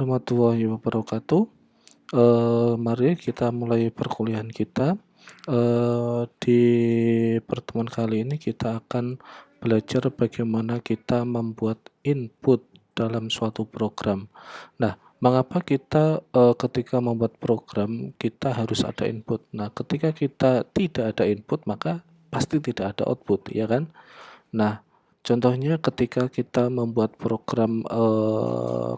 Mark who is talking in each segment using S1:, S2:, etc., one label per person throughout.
S1: Warahmatullahi wabarakatuh. Mari kita mulai perkuliahan kita. Di pertemuan kali ini kita akan belajar bagaimana kita membuat input dalam suatu program. Nah, mengapa kita ketika membuat program kita harus ada input? Nah, ketika kita tidak ada input maka pasti tidak ada output, ya kan? Nah, contohnya ketika kita membuat program,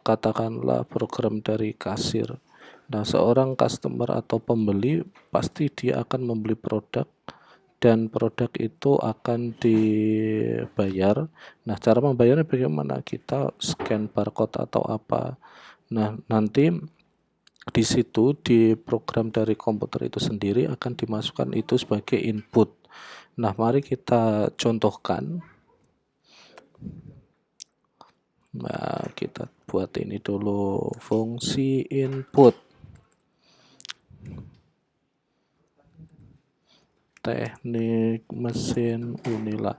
S1: katakanlah program dari kasir. Nah, seorang customer atau pembeli pasti dia akan membeli produk dan produk itu akan dibayar. Nah, cara membayarnya bagaimana? Kita scan barcode atau apa. Nah, nanti di situ di program dari komputer itu sendiri akan dimasukkan itu sebagai input. Nah, mari kita contohkan. Nah, kita buat ini dulu, fungsi input. Teknik mesin Unila.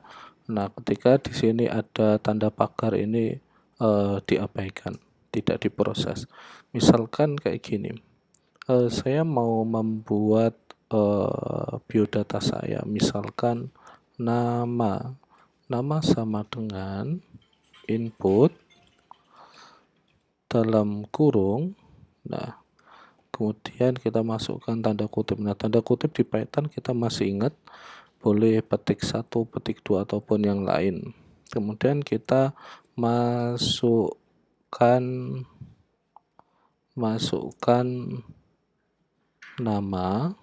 S1: Nah, ketika di sini ada tanda pagar ini diabaikan, tidak diproses. Misalkan kayak gini, saya mau membuat biodata saya, misalkan nama sama dengan input dalam kurung. Nah, kemudian kita masukkan tanda kutip. Nah, tanda kutip di Python kita masih ingat, boleh petik 1, petik 2 ataupun yang lain. Kemudian kita masukkan nama,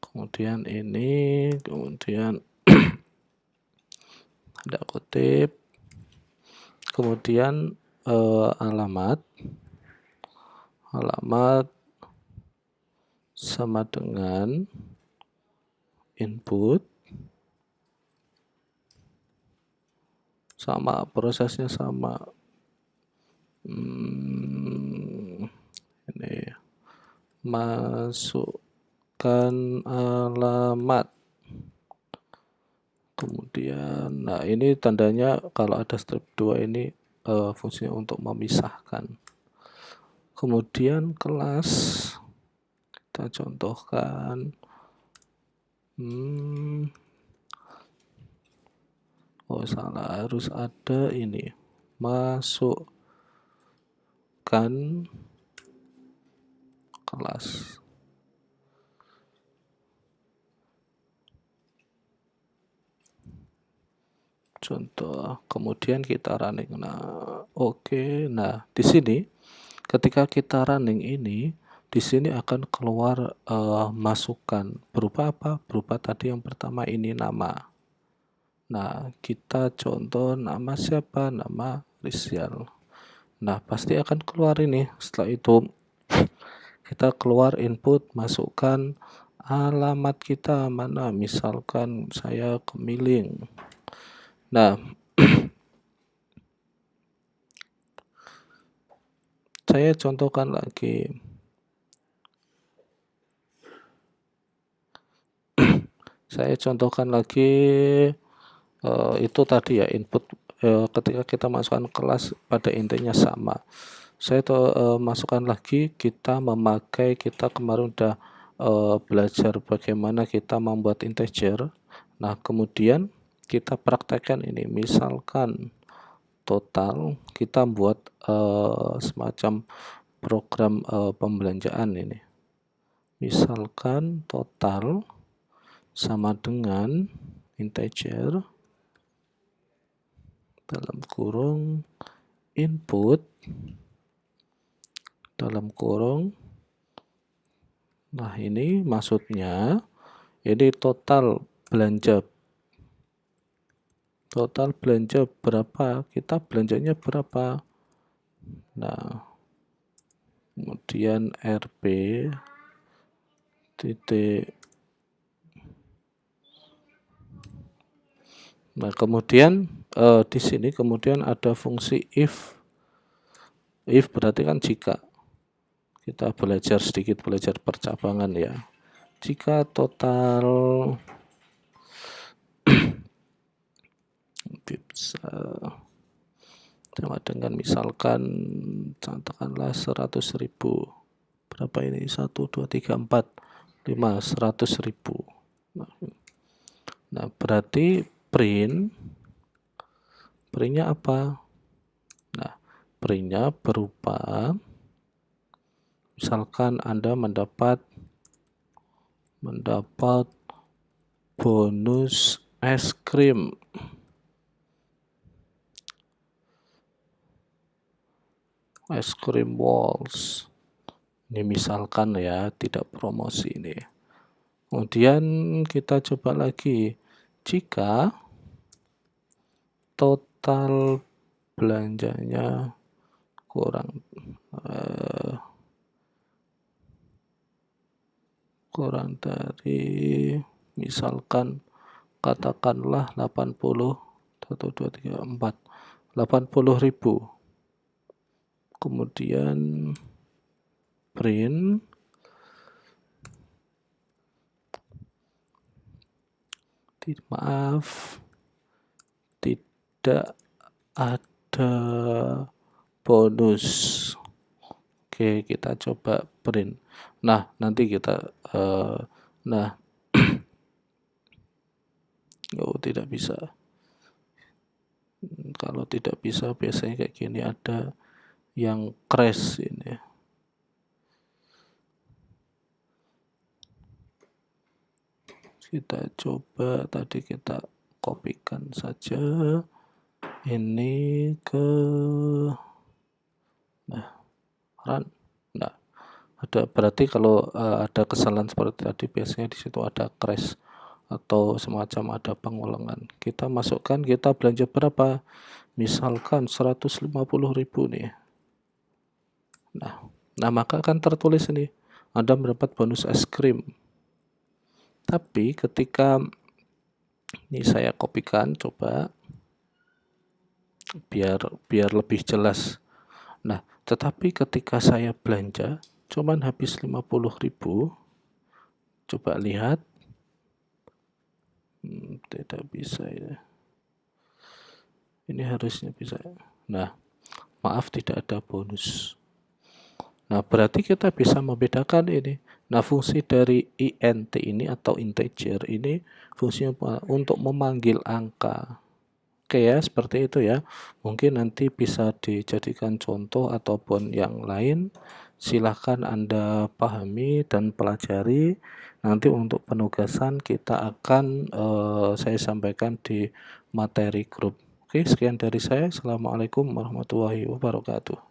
S1: kemudian ini, kemudian tanda kutip, kemudian alamat sama dengan input, sama prosesnya sama. Ini masukkan alamat, kemudian nah ini tandanya kalau ada strip 2 ini fungsinya untuk memisahkan. Kemudian kelas kita contohkan, oh salah, harus ada ini, masukkan kelas. Contoh, kemudian kita running. Nah, oke. Nah, di sini ketika kita running ini, di sini akan keluar masukan berupa apa? Berupa tadi yang pertama ini nama. Nah, kita contoh nama siapa? Nama Rizal. Nah, pasti akan keluar ini. Setelah itu kita keluar input, masukkan alamat kita mana, misalkan saya Kemiling. Nah, saya contohkan lagi. Itu tadi ya input ketika kita masukkan kelas pada intinya sama. Saya masukkan lagi, kita kemarin udah belajar bagaimana kita membuat integer. Nah, kemudian kita praktekkan ini, misalkan total, kita buat semacam program pembelanjaan ini. Misalkan total sama dengan integer dalam kurung input dalam kurung. Nah, ini maksudnya ini total belanja berapa, kita belanjanya berapa. Nah, kemudian RP titik. Nah, kemudian di sini kemudian ada fungsi if berarti kan jika. Kita sedikit belajar percabangan ya. Jika total sama dengan misalkan katakanlah 100.000. Berapa ini? 1, 2, 3, 4, 5, 100.000. Nah, berarti printnya apa? Nah, printnya berupa misalkan Anda mendapat bonus es krim. Es krim Walls. Ini misalkan ya, tidak promosi ini. Kemudian kita coba lagi. Jika total belanjanya kurang dari misalkan katakanlah 80, 1, 2, 3, 4, 80.000. Kemudian print maaf, tidak ada bonus. Oke, kita coba print. Nah, nanti kita oh, tidak bisa. Kalau tidak bisa biasanya kayak gini, ada yang crash ini. Kita coba, tadi kita kopikan saja ini ke run. Nah, ada berarti kalau ada kesalahan seperti tadi, biasanya di situ ada crash atau semacam ada pengulangan. Kita masukkan, kita belanja berapa? Misalkan 150.000 nih. Nah, maka akan tertulis ini, Anda mendapat bonus es krim. Tapi ketika ini saya kopikan, coba biar lebih jelas. Nah, tetapi ketika saya belanja cuman habis 50.000, coba lihat, tidak bisa ya. Ini harusnya bisa. Nah, maaf, tidak ada bonus. Nah, berarti kita bisa membedakan ini. Nah, fungsi dari int ini atau integer ini fungsinya untuk memanggil angka. Oke ya, seperti itu ya. Mungkin nanti bisa dijadikan contoh ataupun yang lain. Silahkan Anda pahami dan pelajari. Nanti untuk penugasan kita akan saya sampaikan di materi grup. Oke, sekian dari saya. Assalamualaikum warahmatullahi wabarakatuh.